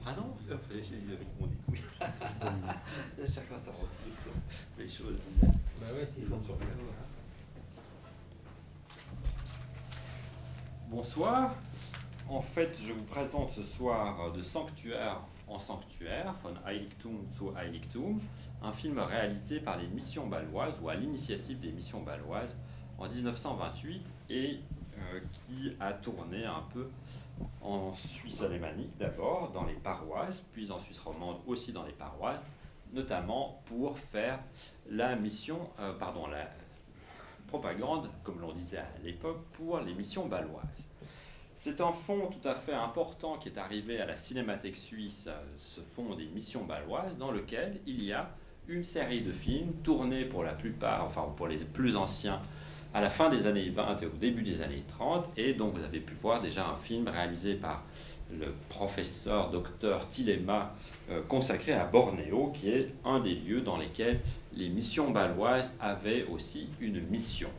Ah non, on dit oui. Chacun s'en repousse les choses. Bah ouais, c'est sur le plateau. Bonsoir. En fait, je vous présente ce soir De sanctuaire en sanctuaire, von Heiligtum zu Heiligtum, un film réalisé par les Missions Bâloises, ou à l'initiative des Missions Bâloises, en 1928, et qui a tourné un peu en Suisse alémanique d'abord, dans les paroisses, puis en Suisse romande aussi dans les paroisses, notamment pour faire la la propagande, comme l'on disait à l'époque, pour les missions bâloises. C'est un fonds tout à fait important qui est arrivé à la Cinémathèque suisse, ce fonds des missions bâloises, dans lequel il y a une série de films tournés pour la plupart, enfin pour les plus anciens, à la fin des années 20 et au début des années 30, et dont vous avez pu voir déjà un film réalisé par le professeur docteur Tilema, consacré à Bornéo, qui est un des lieux dans lesquels les missions bâloises avaient aussi une mission.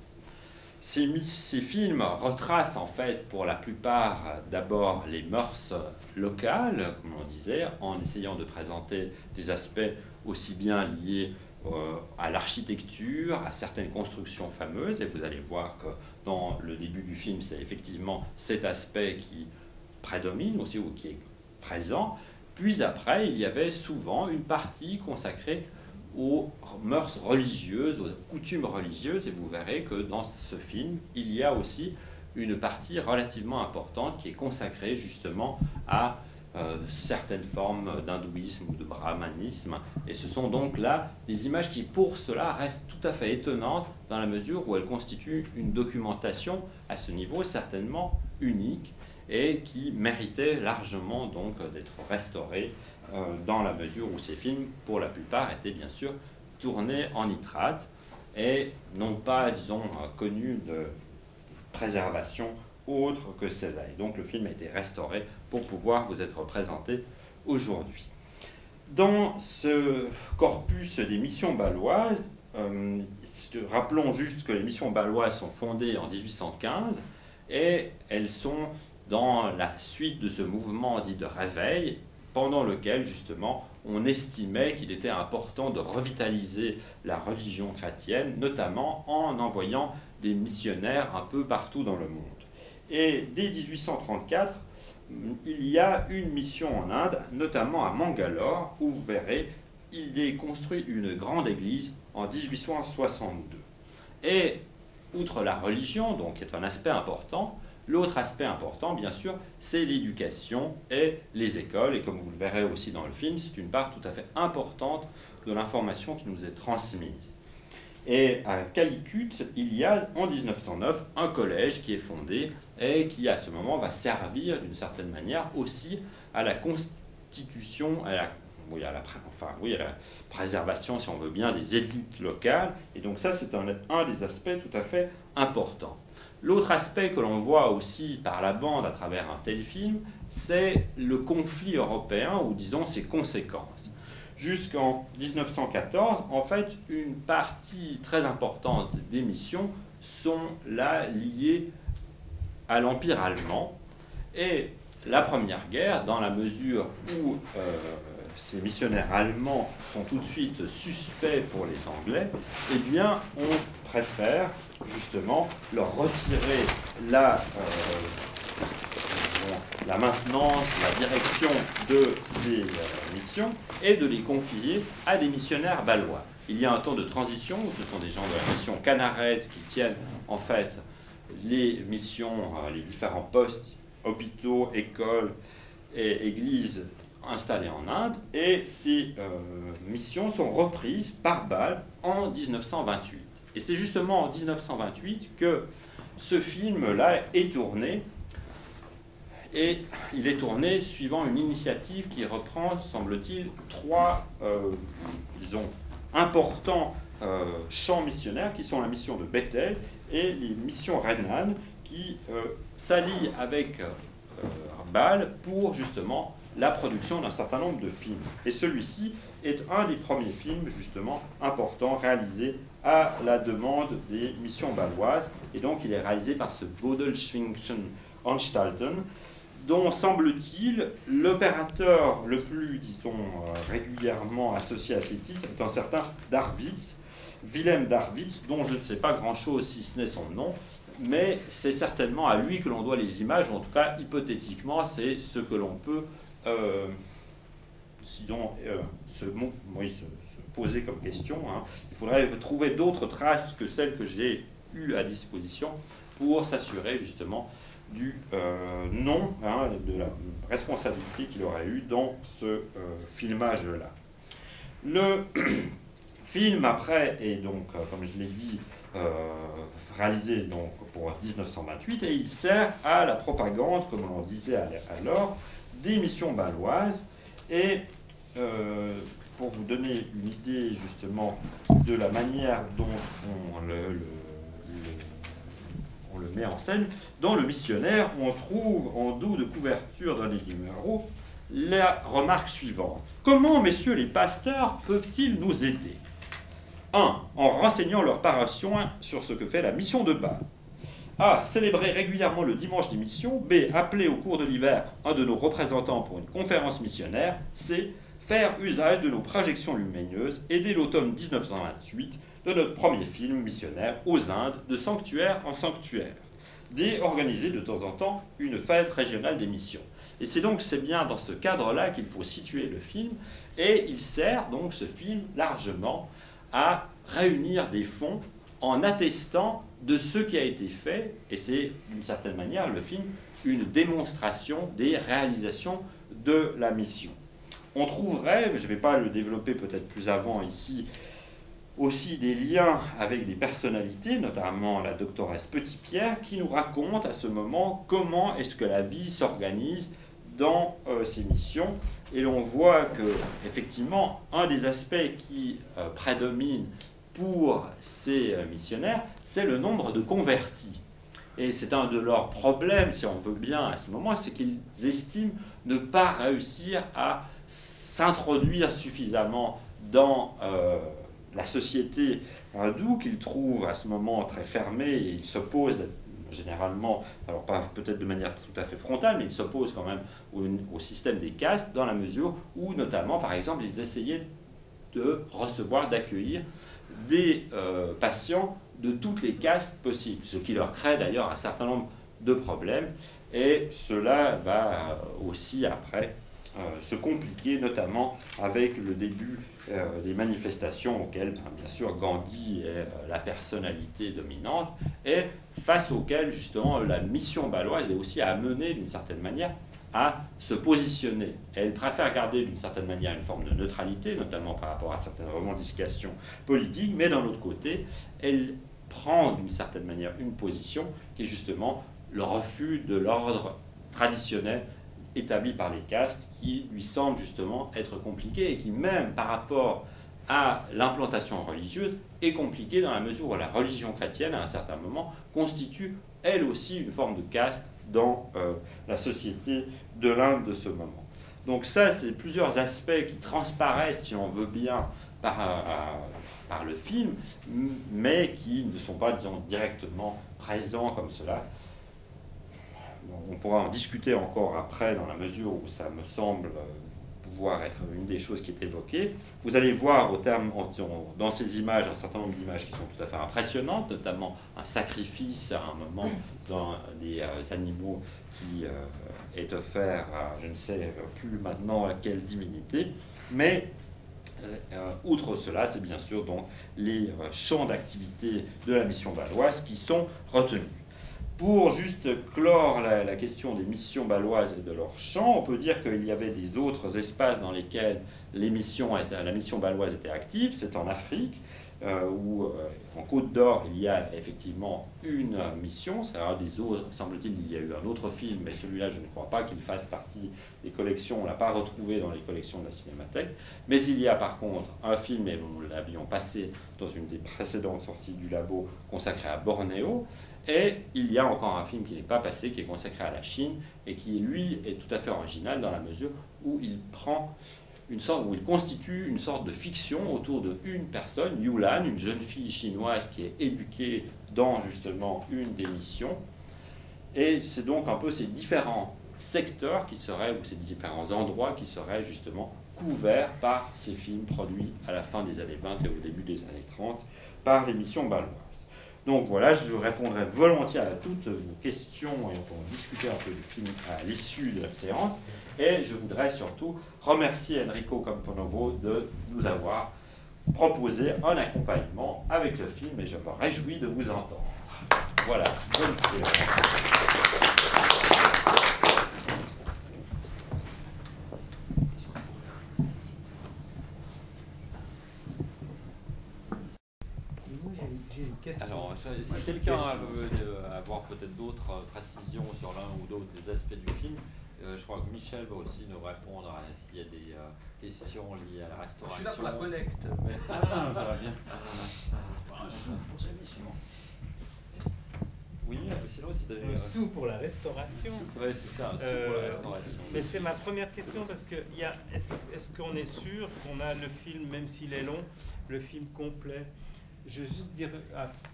Ces films retracent en fait pour la plupart d'abord les mœurs locales, comme on disait, en essayant de présenter des aspects aussi bien liés à l'architecture, à certaines constructions fameuses, et vous allez voir que dans le début du film, c'est effectivement cet aspect qui prédomine aussi, ou qui est présent. Puis après, il y avait souvent une partie consacrée aux mœurs religieuses, aux coutumes religieuses, et vous verrez que dans ce film, il y a aussi une partie relativement importante qui est consacrée justement à certaines formes d'hindouisme ou de brahmanisme, et ce sont donc là des images qui pour cela restent tout à fait étonnantes dans la mesure où elles constituent une documentation à ce niveau certainement unique et qui méritait largement donc d'être restaurée dans la mesure où ces films, pour la plupart, étaient bien sûr tournés en nitrate et non pas, disons, connus de préservation autre que celle-là. Et donc le film a été restauré pour pouvoir vous être présenté aujourd'hui. Dans ce corpus des missions bâloises, rappelons juste que les missions bâloises sont fondées en 1815 et elles sont dans la suite de ce mouvement dit de réveil, pendant lequel, justement, on estimait qu'il était important de revitaliser la religion chrétienne, notamment en envoyant des missionnaires un peu partout dans le monde. Et dès 1834, il y a une mission en Inde, notamment à Mangalore, où vous verrez, il est construit une grande église en 1862. Et, outre la religion, donc qui est un aspect important, l'autre aspect important, bien sûr, c'est l'éducation et les écoles. Et comme vous le verrez aussi dans le film, c'est une part tout à fait importante de l'information qui nous est transmise. Et à Calicut, il y a en 1909 un collège qui est fondé et qui, à ce moment, va servir d'une certaine manière aussi à la constitution, à la préservation, si on veut bien, des élites locales. Et donc ça, c'est un des aspects tout à fait importants. L'autre aspect que l'on voit aussi par la bande à travers un tel film, c'est le conflit européen, ou disons ses conséquences. Jusqu'en 1914, en fait, une partie très importante des missions sont là liées à l'Empire allemand. Et la Première Guerre, dans la mesure où ces missionnaires allemands sont tout de suite suspects pour les Anglais, eh bien, on préfère justement leur retirer la maintenance, la direction de ces missions et de les confier à des missionnaires bâlois. Il y a un temps de transition où ce sont des gens de la mission canaraise qui tiennent en fait les missions, les différents postes, hôpitaux, écoles et églises installées en Inde, et ces missions sont reprises par Bâle en 1928. Et c'est justement en 1928 que ce film-là est tourné, et il est tourné suivant une initiative qui reprend, semble-t-il, trois, importants champs missionnaires, qui sont la mission de Bethel et les missions rhénanes, qui s'allient avec Bâle pour justement la production d'un certain nombre de films. Et celui-ci est un des premiers films, justement, importants, réalisés à la demande des missions bâloises. Et donc, il est réalisé par ce Bodelschwingschen Anstalten, dont, semble-t-il, l'opérateur le plus, disons, régulièrement associé à ces titres est un certain Darwitz, Wilhelm Darwitz, dont je ne sais pas grand-chose si ce n'est son nom, mais c'est certainement à lui que l'on doit les images, ou en tout cas, hypothétiquement, c'est ce que l'on peut se poser comme question. Hein. Il faudrait trouver d'autres traces que celles que j'ai eues à disposition pour s'assurer justement du nom, hein, de la responsabilité qu'il aurait eu dans ce filmage-là. Le film, après, est donc, comme je l'ai dit, réalisé donc pour 1928, et il sert à la propagande, comme on disait alors, des missions bâloises. Et pour vous donner une idée justement de la manière dont on le met en scène, dans Le Missionnaire, on trouve en dos de couverture d'un des numéros la remarque suivante. Comment, messieurs les pasteurs, peuvent-ils nous aider ? 1. En renseignant leurs paroissiens sur ce que fait la mission de Bâle. A. Célébrer régulièrement le dimanche des missions. B. Appeler au cours de l'hiver un de nos représentants pour une conférence missionnaire. C. Faire usage de nos projections lumineuses et dès l'automne 1928 de notre premier film missionnaire aux Indes, de sanctuaire en sanctuaire. D. Organiser de temps en temps une fête régionale des missions. Et c'est bien dans ce cadre-là qu'il faut situer le film, et il sert donc ce film largement à réunir des fonds en attestant de ce qui a été fait, et c'est d'une certaine manière le film une démonstration des réalisations de la mission. On trouverait, mais je ne vais pas le développer peut-être plus avant ici, aussi des liens avec des personnalités, notamment la doctoresse Petitpierre, qui nous raconte à ce moment comment est-ce que la vie s'organise dans ces missions. Et l'on voit que, effectivement, un des aspects qui prédomine pour ces missionnaires, c'est le nombre de convertis. Et c'est un de leurs problèmes, si on veut bien, à ce moment, c'est qu'ils estiment ne pas réussir à s'introduire suffisamment dans la société hindoue, qu'ils trouvent à ce moment très fermée, et ils s'opposent généralement, alors pas peut-être de manière tout à fait frontale, mais ils s'opposent quand même au système des castes, dans la mesure où, notamment, par exemple, ils essayaient de recevoir, d'accueillir des patients de toutes les castes possibles, ce qui leur crée d'ailleurs un certain nombre de problèmes, et cela va aussi après se compliquer, notamment avec le début des manifestations auxquelles, bien sûr, Gandhi est la personnalité dominante, et face auxquelles, justement, la mission bâloise est aussi amenée, d'une certaine manière, à se positionner. Elle préfère garder, d'une certaine manière, une forme de neutralité, notamment par rapport à certaines revendications politiques, mais d'un autre côté, elle prend, d'une certaine manière, une position qui est justement le refus de l'ordre traditionnel établi par les castes, qui lui semble justement être compliqué et qui, même par rapport à l'implantation religieuse, est compliqué dans la mesure où la religion chrétienne, à un certain moment, constitue elle aussi une forme de caste dans la société de l'Inde de ce moment. Donc ça, c'est plusieurs aspects qui transparaissent, si on veut bien, par le film, mais qui ne sont pas, disons, directement présents comme cela. On pourra en discuter encore après, dans la mesure où ça me semble pouvoir être une des choses qui est évoquée. Vous allez voir dans ces images un certain nombre d'images qui sont tout à fait impressionnantes, notamment un sacrifice à un moment dans des animaux qui est offert à je ne sais plus maintenant à quelle divinité, mais outre cela, c'est bien sûr donc les champs d'activité de la mission bâloise qui sont retenus. Pour juste clore la question des missions bâloises et de leurs champs, on peut dire qu'il y avait des autres espaces dans lesquels la mission bâloise était active. C'est en Afrique, où en Côte d'Or, il y a effectivement une mission. C'est un des autres, semble-t-il, il y a eu un autre film, mais celui-là, je ne crois pas qu'il fasse partie des collections. On ne l'a pas retrouvé dans les collections de la Cinémathèque. Mais il y a par contre un film, et nous l'avions passé dans une des précédentes sorties du labo, consacré à Bornéo. Et il y a encore un film qui n'est pas passé, qui est consacré à la Chine, et qui, lui, est tout à fait original dans la mesure où il constitue une sorte de fiction autour de une personne, Yulan, une jeune fille chinoise qui est éduquée dans justement une des missions. Et c'est donc un peu ces différents secteurs qui seraient, ou ces différents endroits qui seraient justement couverts par ces films produits à la fin des années 20 et au début des années 30 par l'émission bâloise. Donc voilà, je répondrai volontiers à toutes vos questions et on pourra discuter un peu du film à l'issue de la séance. Et je voudrais surtout remercier Enrico Camponovo de nous avoir proposé un accompagnement avec le film et je me réjouis de vous entendre. Voilà, bonne séance. Alors, si quelqu'un veut avoir peut-être d'autres précisions sur l'un ou d'autres des aspects du film, je crois que Michel va aussi nous répondre s'il y a des questions liées à la restauration. Je suis là pour la collecte. Ça va bien. Un sou pour cette mission. Oui, c'est là aussi un sou pour la restauration. Oui, c'est ça, un sou pour la restauration. Mais c'est ma première question parce que est-ce qu'on est sûr qu'on a le film, même s'il est long, le film complet? Je veux juste dire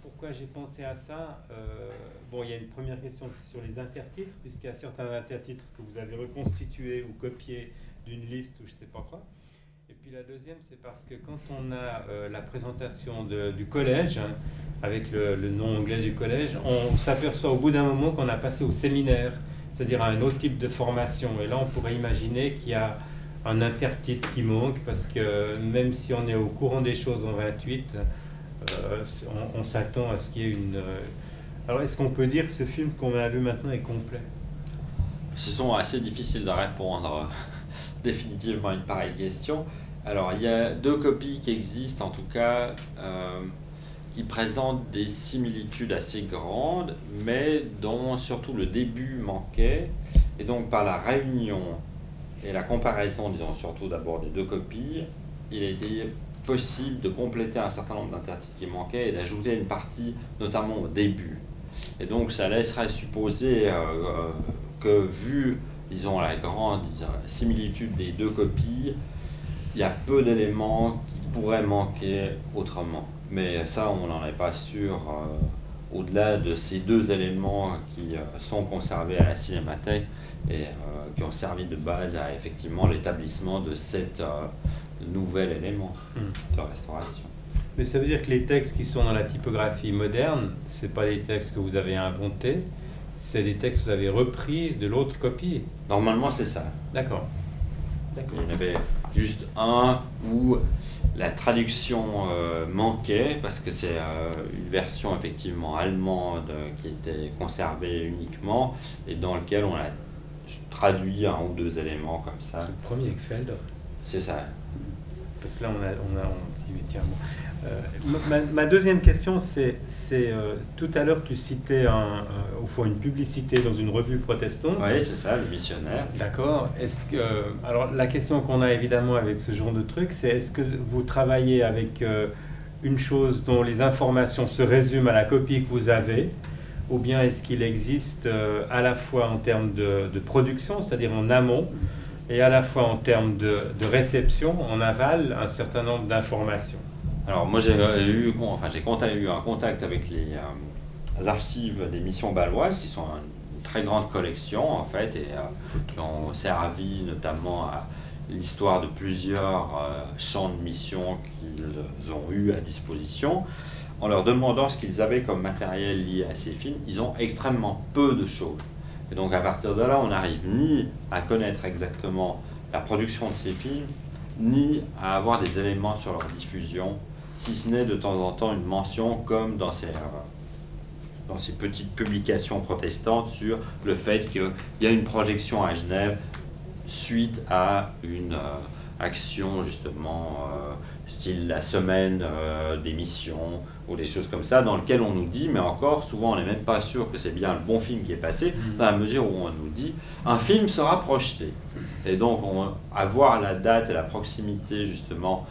pourquoi j'ai pensé à ça. Bon, il y a une première question, c'est sur les intertitres, puisqu'il y a certains intertitres que vous avez reconstitués ou copiés d'une liste ou je ne sais pas quoi. Et puis la deuxième, c'est parce que quand on a la présentation du collège, hein, avec le nom anglais du collège, on s'aperçoit au bout d'un moment qu'on a passé au séminaire, c'est-à-dire à un autre type de formation. Et là, on pourrait imaginer qu'il y a un intertitre qui manque, parce que même si on est au courant des choses en 28, on s'attend à ce qu'il y ait une... Alors, est-ce qu'on peut dire que ce film qu'on a vu maintenant est complet? Ce sont assez difficiles de répondre définitivement à une pareille question. Alors, il y a deux copies qui existent, en tout cas, qui présentent des similitudes assez grandes, mais dont surtout le début manquait. Et donc, par la réunion et la comparaison, disons surtout d'abord des deux copies, il a été possible de compléter un certain nombre d'intertitres qui manquaient et d'ajouter une partie, notamment au début. Et donc, ça laisserait supposer que, vu, disons, la grande similitude des deux copies, il y a peu d'éléments qui pourraient manquer autrement. Mais ça, on n'en est pas sûr au-delà de ces deux éléments qui sont conservés à la Cinémathèque et qui ont servi de base à effectivement l'établissement de cet nouvel élément de restauration. Mais ça veut dire que les textes qui sont dans la typographie moderne, ce n'est pas des textes que vous avez inventés, c'est des textes que vous avez repris de l'autre copie. Normalement, c'est ça. D'accord. Il y en avait juste un où la traduction manquait, parce que c'est une version effectivement allemande qui était conservée uniquement, et dans lequel on a traduit un ou deux éléments comme ça. C'est le premier avec Felder. C'est ça. Parce que là, on dit, tiens, bon. Ma deuxième question, c'est tout à l'heure, tu citais au fond une publicité dans une revue protestante. Oui, c'est ça, le missionnaire. D'accord. Alors, la question qu'on a évidemment avec ce genre de truc, c'est est-ce que vous travaillez avec une chose dont les informations se résument à la copie que vous avez, ou bien est-ce qu'il existe à la fois en termes de production, c'est-à-dire en amont, et à la fois en termes de réception, en aval, un certain nombre d'informations? Alors moi j'ai eu un contact avec les archives des missions bâloises, qui sont une très grande collection en fait, et qui ont servi notamment à l'histoire de plusieurs champs de mission qu'ils ont eu à disposition. En leur demandant ce qu'ils avaient comme matériel lié à ces films, ils ont extrêmement peu de choses. Et donc à partir de là, on n'arrive ni à connaître exactement la production de ces films, ni à avoir des éléments sur leur diffusion, si ce n'est de temps en temps une mention comme dans ces petites publications protestantes sur le fait qu'il y a une projection à Genève suite à une action justement style la semaine des missions ou des choses comme ça, dans lequel on nous dit, mais encore souvent on n'est même pas sûr que c'est bien le bon film qui est passé, dans la mesure où on nous dit un film sera projeté. Et donc avoir la date et la proximité justement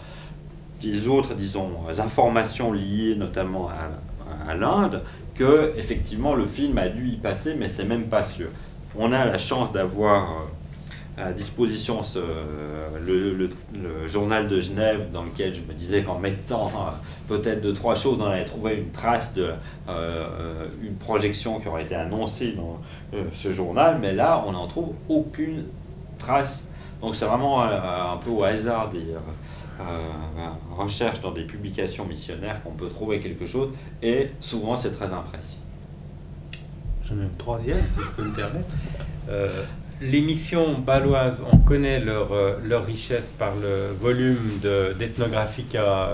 des autres, disons, informations liées notamment à l'Inde, que effectivement le film a dû y passer, mais c'est même pas sûr. On a la chance d'avoir à disposition le journal de Genève, dans lequel je me disais qu'en mettant peut-être 2-3 choses, on allait trouver une trace une projection qui aurait été annoncée dans ce journal, mais là on n'en trouve aucune trace. Donc c'est vraiment un peu au hasard des recherches dans des publications missionnaires qu'on peut trouver quelque chose, et souvent c'est très imprécis. J'en ai une troisième, si je peux me permettre. Les missions bâloises, on connaît leur richesse par le volume d'Ethnographica,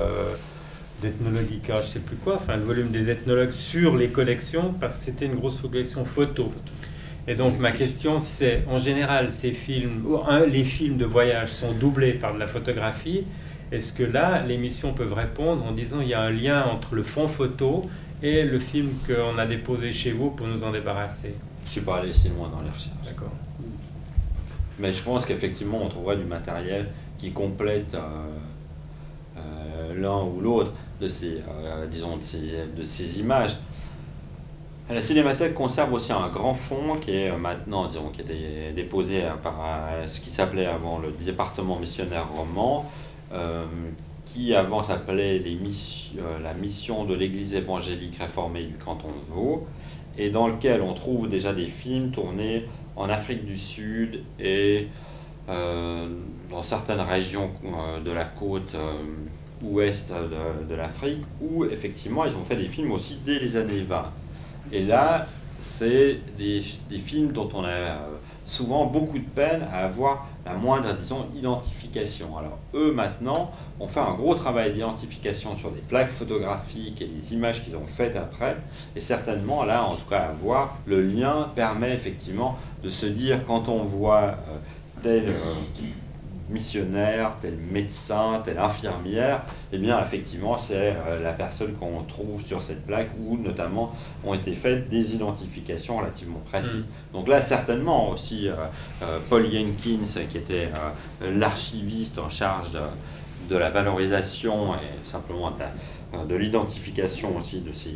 d'Ethnologica, je ne sais plus quoi, enfin le volume des ethnologues sur les collections, parce que c'était une grosse collection photo. Et donc ma question c'est, en général, ces films, les films de voyage sont doublés par de la photographie. Est-ce que là, les missions peuvent répondre en disant il y a un lien entre le fond photo et le film qu'on a déposé chez vous pour nous en débarrasser? Je ne suis pas allé si loin dans les recherches. D'accord. Mais je pense qu'effectivement, on trouverait du matériel qui complète l'un ou l'autre de ces images. La Cinémathèque conserve aussi un grand fonds qui est maintenant, disons, qui était déposé par ce qui s'appelait avant le département missionnaire roman, qui avant s'appelait la mission de l'Église évangélique réformée du canton de Vaud, et dans lequel on trouve déjà des films tournés en Afrique du Sud et dans certaines régions de la côte ouest de l'Afrique, où effectivement ils ont fait des films aussi dès les années 20. Et là, c'est des films dont on a souvent beaucoup de peine à avoir la moindre, disons, identification. Alors eux, maintenant, ont fait un gros travail d'identification sur des plaques photographiques et les images qu'ils ont faites après. Et certainement, là, en tout cas, à voir, le lien permet effectivement de se dire, quand on voit tel missionnaire, tel médecin, telle infirmière, eh bien effectivement c'est la personne qu'on trouve sur cette plaque, où notamment ont été faites des identifications relativement précises. Donc là certainement aussi Paul Jenkins, qui était l'archiviste en charge de la valorisation et simplement de l'identification aussi de ces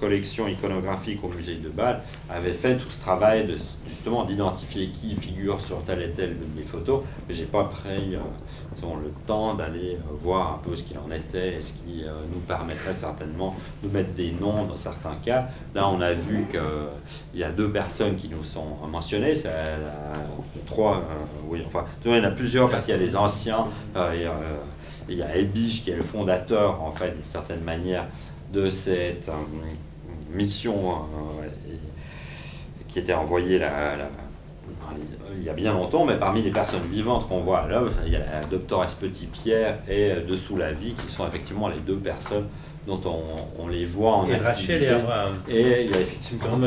collections iconographiques au musée de Bâle, avait fait tout ce travail justement d'identifier qui figure sur telle et telle des photos, mais j'ai pas pris le temps d'aller voir un peu ce qu'il en était, et ce qui nous permettrait certainement de mettre des noms dans certains cas. Là on a vu qu'il y a 2 personnes qui nous sont mentionnées, c'est 3, oui, enfin il y en a plusieurs parce qu'il y a les anciens, il y a Ebige qui est le fondateur, en fait, d'une certaine manière, de cette mission qui était envoyée il y a bien longtemps, mais parmi les personnes vivantes qu'on voit là, il y a la doctoresse Petit-Pierre et Dessous la vie, qui sont effectivement les 2 personnes dont on les voit en activité. Rachel et Abraham. Et il y a effectivement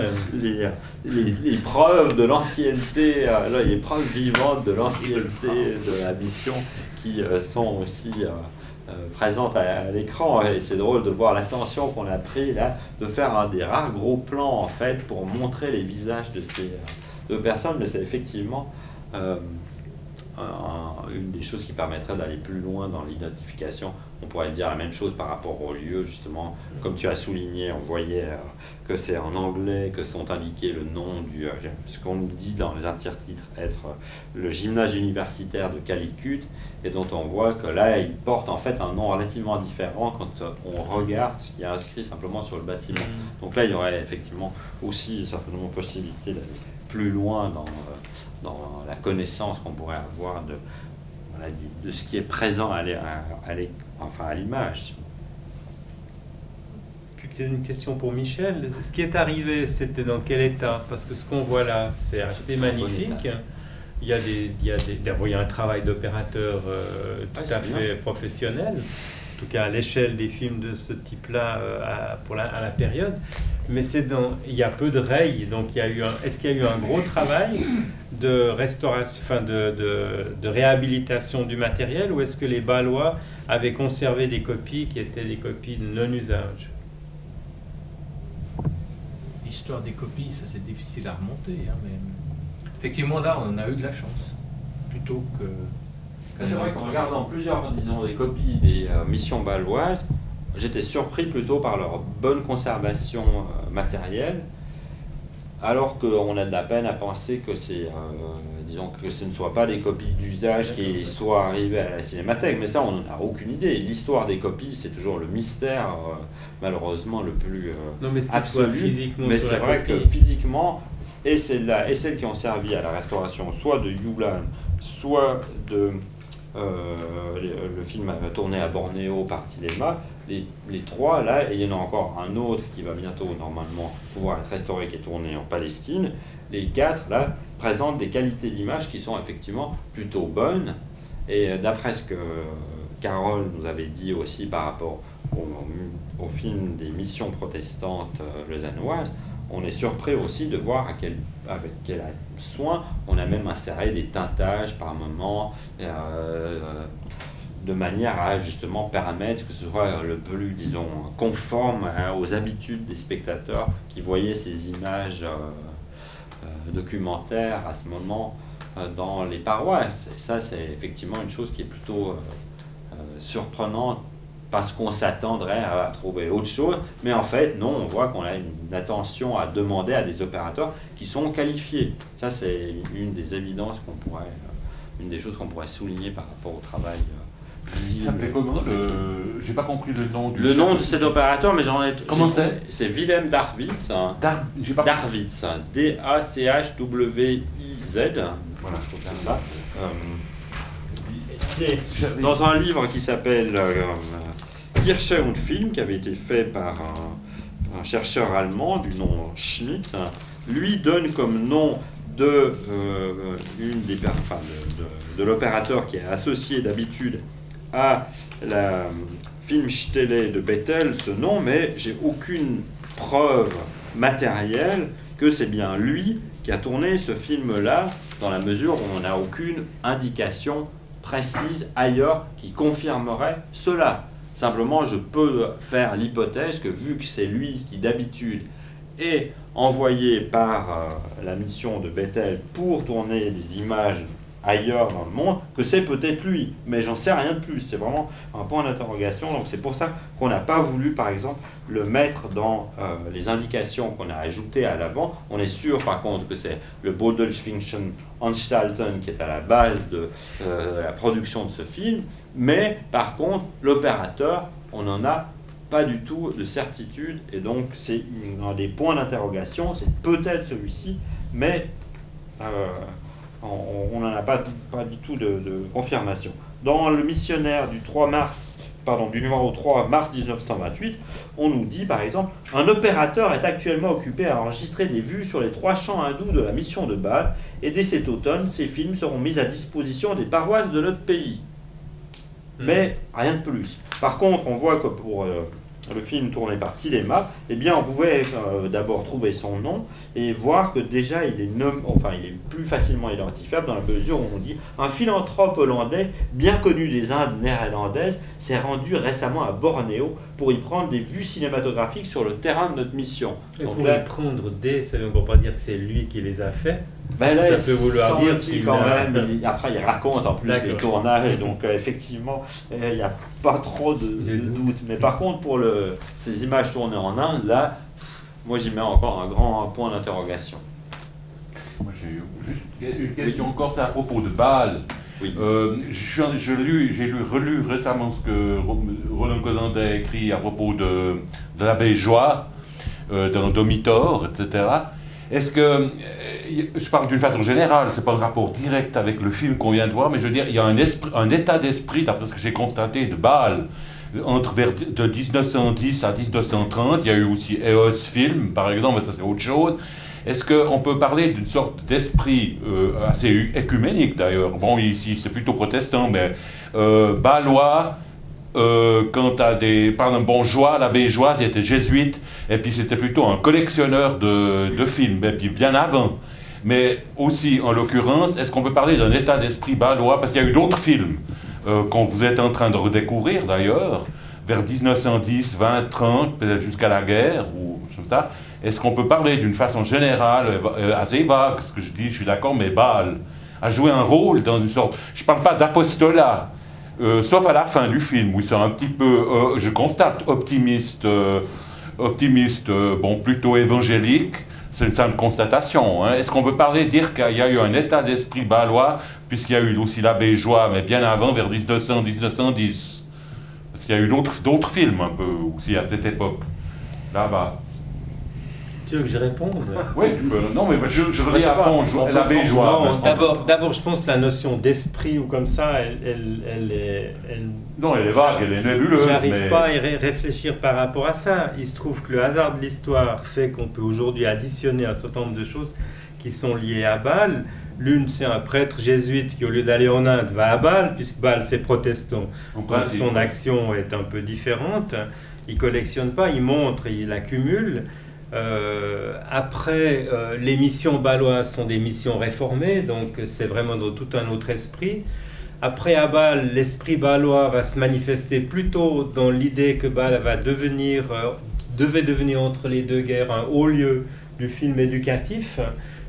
les preuves de l'ancienneté, les preuves vivantes de l'ancienneté de la mission, qui sont aussi présentes à l'écran. Et c'est drôle de voir l'attention qu'on a pris là, de faire un des rares gros plans en fait pour montrer les visages de ces 2 personnes, mais c'est effectivement une des choses qui permettrait d'aller plus loin dans l'identification. On pourrait dire la même chose par rapport au lieu, justement, comme tu as souligné, on voyait que c'est en anglais que sont indiqués le nom ce qu'on nous dit dans les intertitres être le gymnase universitaire de Calicut, et dont on voit que là il porte en fait un nom relativement différent quand on regarde ce qui est inscrit simplement sur le bâtiment. Donc là il y aurait effectivement aussi certainement possibilité d'aller plus loin dans la connaissance qu'on pourrait avoir de ce qui est présent à l'image. Puis peut-être une question pour Michel. Ce qui est arrivé, c'était dans quel état? Parce que ce qu'on voit là, c'est assez magnifique. Il y a un travail d'opérateur tout à fait professionnel, en tout cas à l'échelle des films de ce type-là à la période. Mais il y a peu de rayes, donc est-ce qu'il y a eu un gros travail de restauration, enfin de réhabilitation du matériel, ou est-ce que les Bâlois avaient conservé des copies qui étaient des copies de non-usage? L'histoire des copies, ça c'est difficile à remonter, hein, mais effectivement là on a eu de la chance, plutôt que... C'est vrai qu'en regardant plusieurs, disons, des copies des missions bâloises, j'étais surpris plutôt par leur bonne conservation matérielle, alors qu'on a de la peine à penser que disons que ce ne soient pas des copies d'usage qui soient arrivées à la cinémathèque, mais ça on n'en a aucune idée. L'histoire des copies, c'est toujours le mystère, malheureusement, le plus absolu. Mais c'est vrai que physiquement, et celles-là, et celles qui ont servi à la restauration, soit de Yulan, soit de le film tourné à Bornéo par Tilema, les trois là, et il y en a encore un autre qui va bientôt normalement pouvoir être restauré, qui est tourné en Palestine, les quatre là présentent des qualités d'image qui sont effectivement plutôt bonnes, et d'après ce que Carole nous avait dit aussi par rapport au film des missions protestantes lausannoises, on est surpris aussi de voir avec quel soin on a même inséré des teintages par moment, de manière à justement permettre que ce soit le plus, disons, conforme aux habitudes des spectateurs qui voyaient ces images documentaires à ce moment dans les paroisses. Et ça, c'est effectivement une chose qui est plutôt surprenante, parce qu'on s'attendrait à trouver autre chose, mais en fait, non, on voit qu'on a une attention à demander à des opérateurs qui sont qualifiés. Ça, c'est une des évidences une des choses qu'on pourrait souligner par rapport au travail visible. Ça s'appelait comment j'ai pas compris le nom du... Le nom de cet opérateur, mais j'en ai... Comment c'est? C'est Willem Darwitz. Darwitz, D-A-C-H-W-I-Z. Voilà, c'est ça. C'est dans un livre qui s'appelle Kirche und Film, qui avait été fait par un chercheur allemand du nom Schmidt. Lui donne comme nom de l'opérateur qui est associé d'habitude à la Filmstelle de Bethel ce nom, mais j'ai aucune preuve matérielle que c'est bien lui qui a tourné ce film-là, dans la mesure où on n'a aucune indication précise ailleurs qui confirmerait cela. Simplement, je peux faire l'hypothèse que vu que c'est lui qui d'habitude est envoyé par la mission de Bethel pour tourner des images ailleurs dans le monde, que c'est peut-être lui, mais j'en sais rien de plus. C'est vraiment un point d'interrogation, donc c'est pour ça qu'on n'a pas voulu, par exemple, le mettre dans les indications qu'on a ajoutées à l'avant. On est sûr, par contre, que c'est le Bodelschwingschen Anstalten qui est à la base de la production de ce film, mais par contre, l'opérateur, on n'en a pas du tout de certitude, et donc c'est un des points d'interrogation, c'est peut-être celui-ci, mais on n'en a pas du tout de confirmation. Dans le missionnaire du numéro 3 mars 1928, on nous dit par exemple « Un opérateur est actuellement occupé à enregistrer des vues sur les 3 chants hindous de la mission de Bâle, et dès cet automne, ces films seront mis à disposition des paroisses de notre pays. » Mais rien de plus. Par contre, on voit que pour le film tourné par Tilema, eh bien, on pouvait d'abord trouver son nom et voir que déjà il est plus facilement identifiable dans la mesure où on dit un philanthrope hollandais bien connu des Indes néerlandaises s'est rendu récemment à Bornéo pour y prendre des vues cinématographiques sur le terrain de notre mission. Et donc pour là, les prendre des, ça ne veut pas dire que c'est lui qui les a faits. Ben là, ça peut vouloir dire qu'il quand a... même. Après, il raconte en plus les tournages, donc effectivement, il n'y a pas trop de doute. Mais par contre, pour ces images tournées en Inde, là, moi j'y mets encore un grand point d'interrogation. Moi j'ai juste une question encore, c'est à propos de Bâle. Oui. J'ai relu récemment ce que Roland Cosandé a écrit à propos de l'abbé Joie, dans Domitor, etc. Est-ce que, je parle d'une façon générale, c'est pas un rapport direct avec le film qu'on vient de voir, mais je veux dire, il y a un état d'esprit, d'après ce que j'ai constaté, de Bâle, de 1910 à 1930, il y a eu aussi EOS Film, par exemple, mais ça c'est autre chose. Est-ce qu'on peut parler d'une sorte d'esprit assez écuménique d'ailleurs? Bon, ici c'est plutôt protestant, mais bâlois, quant à par exemple, bon, Joie, l'abbé Joie, il était jésuite, et puis c'était plutôt un collectionneur de films, et puis bien avant. Mais aussi, en l'occurrence, est-ce qu'on peut parler d'un état d'esprit bâlois? Parce qu'il y a eu d'autres films qu'on vous êtes en train de redécouvrir d'ailleurs, vers 1910, 20, 30, peut-être jusqu'à la guerre, ou comme ça. Est-ce qu'on peut parler d'une façon générale, assez vague, ce que je dis, je suis d'accord, mais Bâle a joué un rôle dans une sorte... Je ne parle pas d'apostolat, sauf à la fin du film, où ils sont un petit peu, je constate, optimiste, bon, plutôt évangélique, c'est une simple constatation. Hein. Est-ce qu'on peut dire qu'il y a eu un état d'esprit bâlois, puisqu'il y a eu aussi l'abbé Joie, mais bien avant, vers 1900-1910? Parce qu'il y a eu d'autres films, un peu, aussi, à cette époque, là-bas. Tu veux que je réponde? Oui, tu peux. Non, mais je relis à fond l'abbé Joie. D'abord, je pense que la notion d'esprit ou comme ça, non, elle est vague, elle est nébuleuse. J'arrive pas à y réfléchir par rapport à ça. Il se trouve que le hasard de l'histoire fait qu'on peut aujourd'hui additionner un certain nombre de choses qui sont liées à Bâle. L'une, c'est un prêtre jésuite qui, au lieu d'aller en Inde, va à Bâle, puisque Bâle, c'est protestant. Donc son action est un peu différente. Il collectionne pas, il montre, il accumule. Après, les missions bâloises sont des missions réformées, donc c'est vraiment dans tout un autre esprit. Après, à Bâle, l'esprit bâlois va se manifester plutôt dans l'idée que Bâle devait devenir entre les deux guerres un haut lieu du film éducatif,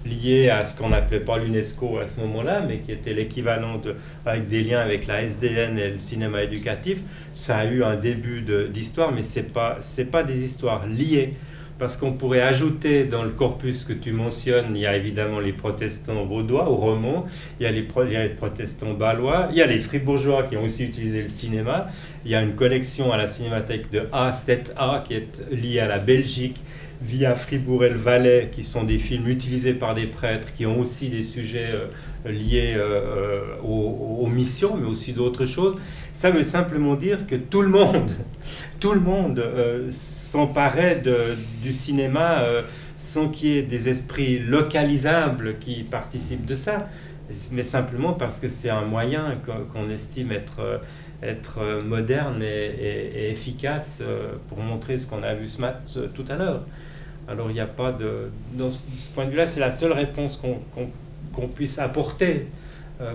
lié à ce qu'on n'appelait pas l'UNESCO à ce moment-là, mais qui était l'équivalent avec des liens avec la SDN et le cinéma éducatif. Ça a eu un début d'histoire, mais c'est pas des histoires liées. Parce qu'on pourrait ajouter dans le corpus que tu mentionnes, il y a évidemment les protestants vaudois au Romont, il y a les protestants bâlois, il y a les fribourgeois qui ont aussi utilisé le cinéma, il y a une collection à la cinémathèque de A7A qui est liée à la Belgique via Fribourg et le Valais, qui sont des films utilisés par des prêtres qui ont aussi des sujets liés aux missions, mais aussi d'autres choses. Ça veut simplement dire que tout le monde s'emparait du cinéma sans qu'il y ait des esprits localisables qui participent de ça, mais simplement parce que c'est un moyen qu'on estime être moderne et efficace pour montrer ce qu'on a vu tout à l'heure. Alors il n'y a pas de... Dans ce point de vue-là, c'est la seule réponse qu'on puisse apporter,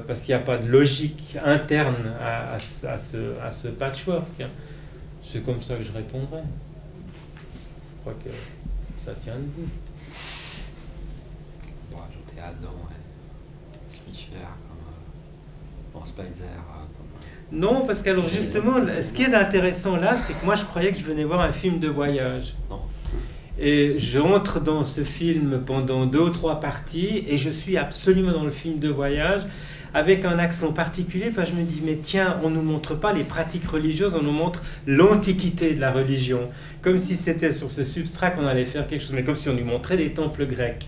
parce qu'il n'y a pas de logique interne à ce patchwork. C'est comme ça que je répondrai. Je crois que ça tient debout. On va ajouter Adam et Spicher comme Spicer. Non, parce que alors justement, ce qui est intéressant là, c'est que moi je croyais que je venais voir un film de voyage. Non. Et je rentre dans ce film pendant 2 ou 3 parties et je suis absolument dans le film de voyage avec un accent particulier, parce que je me dis, mais tiens, on ne nous montre pas les pratiques religieuses, on nous montre l'antiquité de la religion. Comme si c'était sur ce substrat qu'on allait faire quelque chose, mais comme si on nous montrait des temples grecs.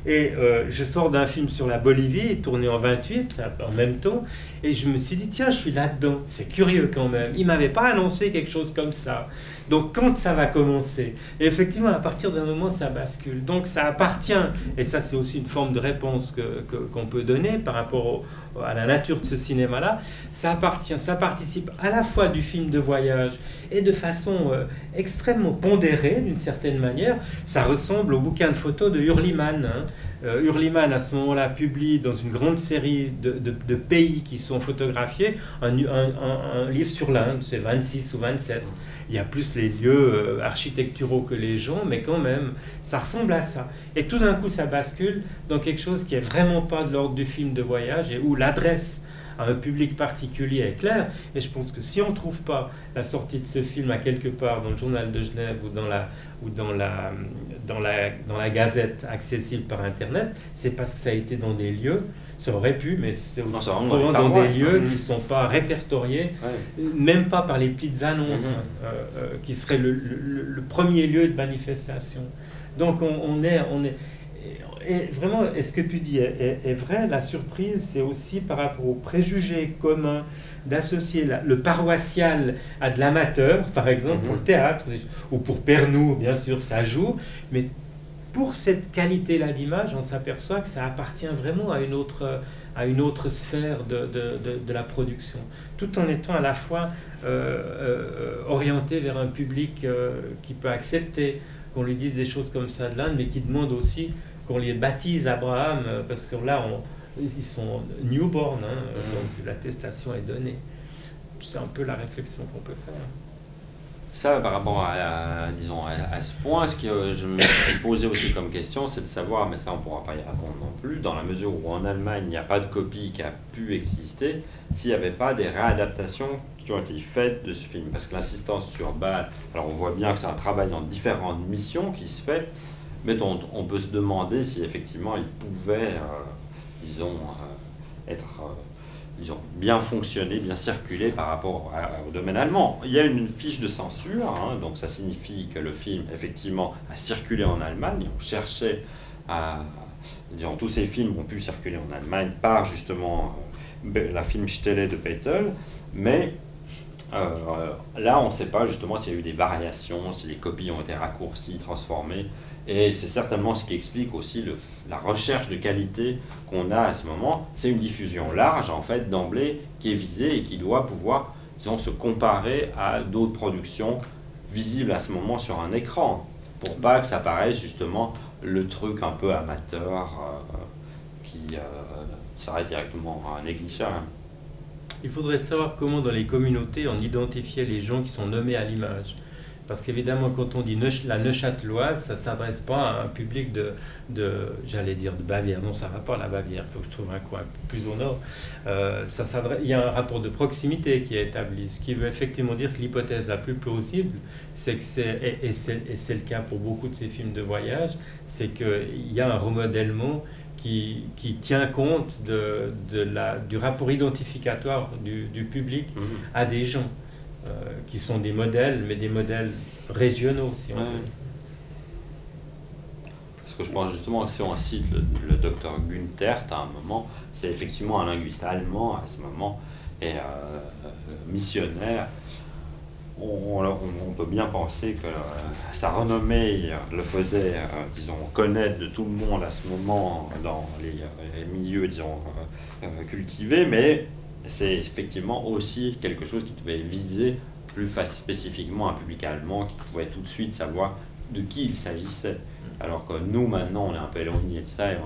Et je sors d'un film sur la Bolivie, tourné en 28, en même temps, et je me suis dit, tiens, je suis là-dedans. C'est curieux quand même. Il ne m'avait pas annoncé quelque chose comme ça. Donc, quand ça va commencer? Et effectivement, à partir d'un moment, ça bascule. Donc, ça appartient, et ça, c'est aussi une forme de réponse qu'on peut donner par rapport à la nature de ce cinéma-là. Ça participe à la fois du film de voyage et de façon extrêmement pondérée, d'une certaine manière. Ça ressemble au bouquin de photos de Hurlimann. Hurlimann, à ce moment-là, publie dans une grande série de pays qui sont photographiés un livre sur l'Inde, c'est 26 ou 27. Il y a plus les lieux architecturaux que les gens, mais quand même, ça ressemble à ça. Et tout d'un coup, ça bascule dans quelque chose qui n'est vraiment pas de l'ordre du film de voyage et où l'adresse à un public particulier est claire. Et je pense que si on ne trouve pas la sortie de ce film à quelque part dans le Journal de Genève ou dans la Gazette accessible par Internet, c'est parce que ça a été dans des lieux. Ça aurait pu, mais c'est vraiment dans des lieux qui ne sont pas répertoriés, même pas par les petites annonces, qui seraient le premier lieu de manifestation. Donc on est et vraiment, est ce que tu dis est vrai. La surprise, c'est aussi par rapport aux préjugés communs d'associer le paroissial à de l'amateur, par exemple, pour le théâtre, ou pour Pernou, bien sûr, ça joue, mais pour cette qualité-là d'image, on s'aperçoit que ça appartient vraiment à une autre sphère de la production, tout en étant à la fois orienté vers un public qui peut accepter qu'on lui dise des choses comme ça de l'Inde, mais qui demande aussi qu'on les baptise Abraham, parce que là, ils sont newborn, donc l'attestation est donnée. C'est un peu la réflexion qu'on peut faire. Ça, par rapport à ce point, ce que je me suis posé aussi comme question, c'est de savoir, mais ça on ne pourra pas y répondre non plus, dans la mesure où en Allemagne, il n'y a pas de copie qui a pu exister, s'il n'y avait pas des réadaptations qui ont été faites de ce film. Parce que l'insistance sur Bâle, alors on voit bien que c'est un travail dans différentes missions qui se fait, mais dont on peut se demander si effectivement ils pouvaient, disons, être disons, bien fonctionner, bien circuler par rapport au domaine allemand. Il y a une fiche de censure, hein, donc ça signifie que le film, effectivement, a circulé en Allemagne. On cherchait à... Disons, tous ces films ont pu circuler en Allemagne par, justement, la Filmstelle de Bethel, mais là, on ne sait pas, justement, s'il y a eu des variations, si les copies ont été raccourcies, transformées, et c'est certainement ce qui explique aussi la recherche de qualité qu'on a à ce moment. C'est une diffusion large, en fait, d'emblée, qui est visée et qui doit pouvoir, disons, se comparer à d'autres productions visibles à ce moment sur un écran, pour pas que ça paraisse, justement, le truc un peu amateur qui serait directement négligeable. Il faudrait savoir comment, dans les communautés, on identifiait les gens qui sont nommés à l'image. Parce qu'évidemment, quand on dit la Neuchâteloise, ça ne s'adresse pas à un public j'allais dire de Bavière. Non, ça ne va pas à la Bavière. Il faut que je trouve un coin plus au nord. Il y a un rapport de proximité qui est établi. Ce qui veut effectivement dire que l'hypothèse la plus plausible, c'est que c'est le cas pour beaucoup de ces films de voyage, c'est qu'il y a un remodèlement qui tient compte du rapport identificatoire du public à des gens. Qui sont des modèles, mais des modèles régionaux, si on veut. Parce que je pense justement que si on cite le docteur Günthert à un moment, c'est effectivement un linguiste allemand à ce moment, et missionnaire. On peut bien penser que sa renommée le faisait, disons, connaître de tout le monde à ce moment dans les milieux, disons, cultivés, mais c'est effectivement aussi quelque chose qui devait viser plus spécifiquement un public allemand qui pouvait tout de suite savoir de qui il s'agissait. Alors que nous, maintenant, on est un peu éloigné de ça et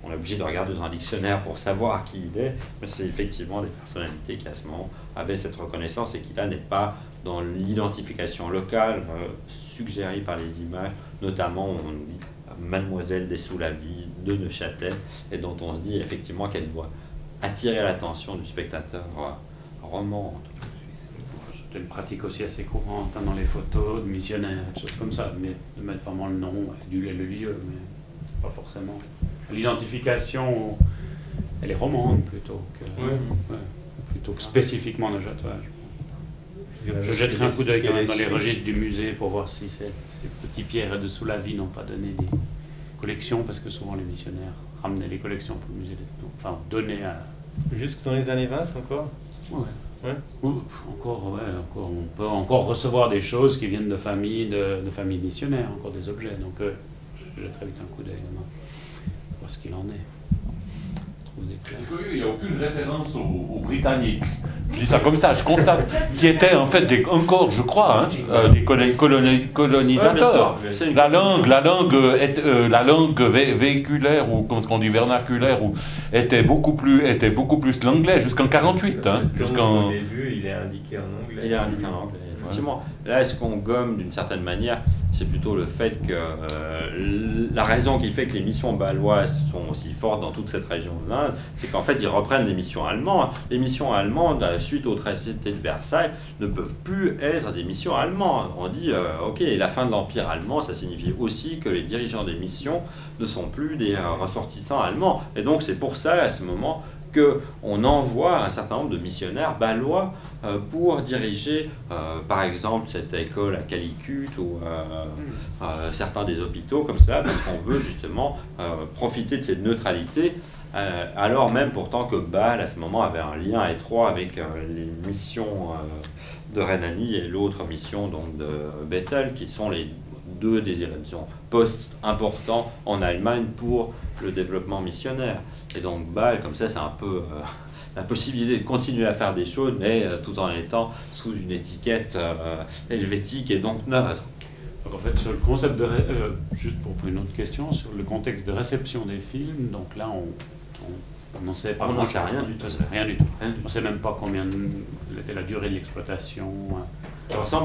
on est obligé de regarder dans un dictionnaire pour savoir qui il est. Mais c'est effectivement des personnalités qui, à ce moment, avaient cette reconnaissance et qui, là, n'est pas dans l'identification locale suggérée par les images, notamment, on dit Mademoiselle des Sous-la-Vie de Neuchâtel, et dont on se dit effectivement qu'elle doit attirer l'attention du spectateur roman. C'est une pratique aussi assez courante dans les photos de missionnaires, des choses comme ça, de mettre vraiment le nom et le lieu, mais pas forcément. L'identification, elle est romande plutôt que spécifiquement neuchâteloise. Je jetterai un coup d'œil quand même dans les registres du musée pour voir si ces petits pierres de Sous-la-Vie n'ont pas donné des collections, parce que souvent les missionnaires ramenaient les collections pour le musée, enfin donnaient à... Jusque dans les années 20 encore? Ouais. Encore, on peut encore recevoir des choses qui viennent de familles missionnaires, encore des objets. Donc, je jetterai vite un coup d'œil demain, voir ce qu'il en est. C'est curieux, il n'y a aucune référence aux Britanniques. Je dis ça comme ça, je constate qui étaient en fait encore, je crois, des colonisateurs. Ouais, la langue véhiculaire, ou comme on dit vernaculaire, était beaucoup plus l'anglais jusqu'en 48. Au début, il est indiqué en anglais. Il est indiqué en anglais, effectivement. Là, ce qu'on gomme d'une certaine manière, c'est plutôt le fait que la raison qui fait que les missions bâloises sont aussi fortes dans toute cette région de l'Inde, c'est qu'en fait, ils reprennent les missions allemandes. Les missions allemandes, suite au traité de Versailles, ne peuvent plus être des missions allemandes. On dit, ok, la fin de l'Empire allemand, ça signifie aussi que les dirigeants des missions ne sont plus des ressortissants allemands. Et donc, c'est pour ça, à ce moment, qu'on envoie un certain nombre de missionnaires bâlois pour diriger, par exemple, cette école à Calicut ou certains des hôpitaux comme ça, parce qu'on veut justement profiter de cette neutralité, alors même pourtant que Bâle, à ce moment, avait un lien étroit avec les missions de Rhénanie et l'autre mission donc, de Bethel, qui sont les deux postes importants en Allemagne pour le développement missionnaire. Et donc Bâle, comme ça, c'est un peu la possibilité de continuer à faire des choses, mais tout en étant sous une étiquette helvétique et donc neutre. Donc en fait, sur le concept de... juste pour une autre question, sur le contexte de réception des films, donc là, on n'en sait pas on n'en sait rien du tout. Rien du tout. On ne sait même pas combien était la durée de l'exploitation.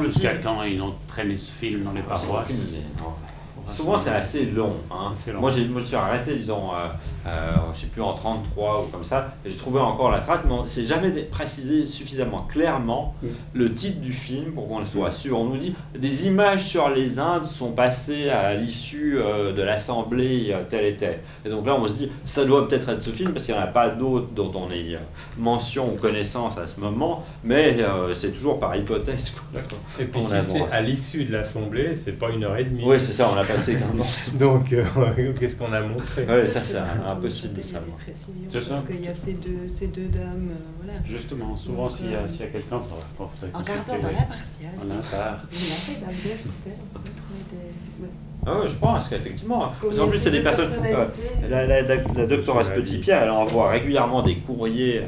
Jusqu'à quand ils ont traîné ce film dans les paroisses. Souvent c'est assez long. Hein. C'est long. Moi je me suis arrêté, disons, je sais plus, en 33 ou comme ça, et j'ai trouvé encore la trace, mais c'est jamais précisé suffisamment clairement le titre du film pour qu'on soit sûr. On nous dit des images sur les Indes sont passées à l'issue de l'Assemblée telle et telle. Et donc là on se dit, ça doit peut-être être ce film, parce qu'il n'y en a pas d'autres dont on ait mention ou connaissance à ce moment, mais c'est toujours par hypothèse. Quoi. D'accord. Et puis On si c'est à l'issue de l'Assemblée, c'est pas 1h30. Oui, c'est ça, on a passé qu'un an. Donc, qu'est-ce qu'on a montré? Oui, ça c'est impossible de Il y a savoir. des précisions, C'est ça. parce qu'il y a ces deux dames, voilà. Justement, souvent, s'il y a quelqu'un, il faudrait En regardant consulter, dans ouais. l'impartial. En impart. Il a fait Bagdad, peut-être, on peut trouver des... Ouais. Ah oui, je pense qu'effectivement. Parce Combien qu'en plus, c'est des de personnes. personnalités. La doctoresse Sur la Petit-Pierre, elle envoie régulièrement des courriers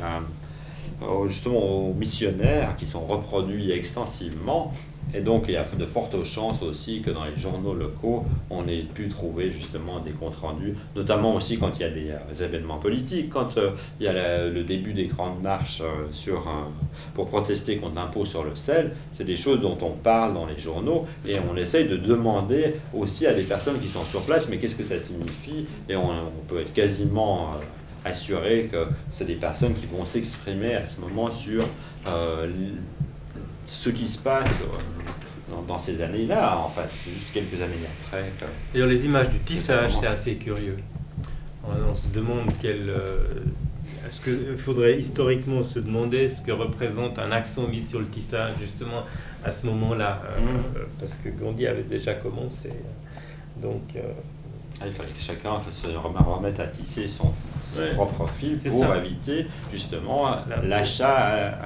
justement aux missionnaires qui sont reproduits extensivement. Et donc, il y a de fortes chances aussi que dans les journaux locaux, on ait pu trouver justement des comptes rendus, notamment aussi quand il y a des événements politiques, quand il y a le début des grandes marches pour protester contre l'impôt sur le sel. C'est des choses dont on parle dans les journaux et on essaye de demander aussi à des personnes qui sont sur place, mais qu'est-ce que ça signifie? Et on peut être quasiment assuré que c'est des personnes qui vont s'exprimer à ce moment sur ce qui se passe dans ces années-là, en fait. C'est juste quelques années après. D'ailleurs, les images du tissage, c'est assez curieux. On se demande est-ce qu'il faudrait historiquement se demander ce que représente un accent mis sur le tissage, justement, à ce moment-là. Parce que Gandhi avait déjà commencé. Donc... il fallait que chacun se remette à tisser son propre fil pour éviter justement l'achat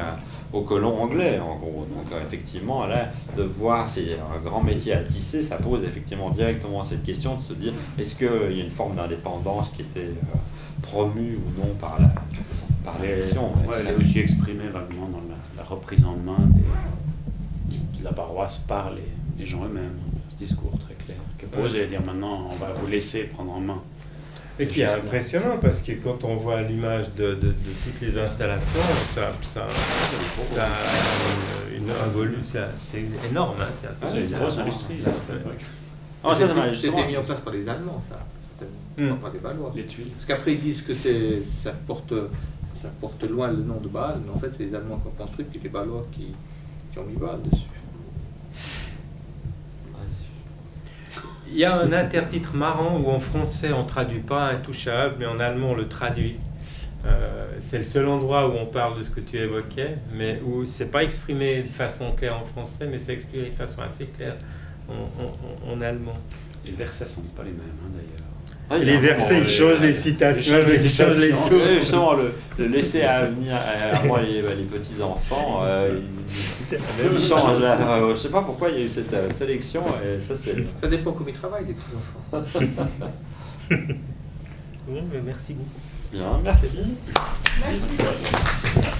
aux colons anglais, en gros. Donc effectivement, là, de voir, c'est un grand métier à tisser, ça pose effectivement directement cette question de se dire, est-ce qu'il y a une forme d'indépendance qui était promue ou non par la nation? Elle est aussi exprimée vaguement dans la reprise en main de la paroisse par les gens eux-mêmes. Ce discours très clair que poser et dire maintenant on va vous laisser prendre en main. Et qui est impressionnant parce que quand on voit l'image de toutes les installations, ça c'est énorme, hein, c'est assez C'est une grosse industrie. C'était mis en place par les Allemands, ça. C'était pas des Balois. Les tuiles. Parce qu'après ils disent que ça porte loin le nom de Bâle, mais en fait c'est les Allemands qui ont construit, puis les Balois qui ont mis Bâle dessus. Il y a un intertitre marrant où en français on ne traduit pas Intouchable, mais en allemand on le traduit. C'est le seul endroit où on parle de ce que tu évoquais, mais où c'est pas exprimé de façon claire en français, mais c'est exprimé de façon assez claire en allemand. Les versets ne sont pas les mêmes, d'ailleurs. Les versets, ils changent les citations, ils changent les sources. Justement, le laisser à venir à moi les petits-enfants, ils changent. Je ne sais pas pourquoi il y a eu cette sélection. Et ça dépend comment ils travaillent, les petits-enfants. Bon, merci beaucoup. Bien, merci. Merci.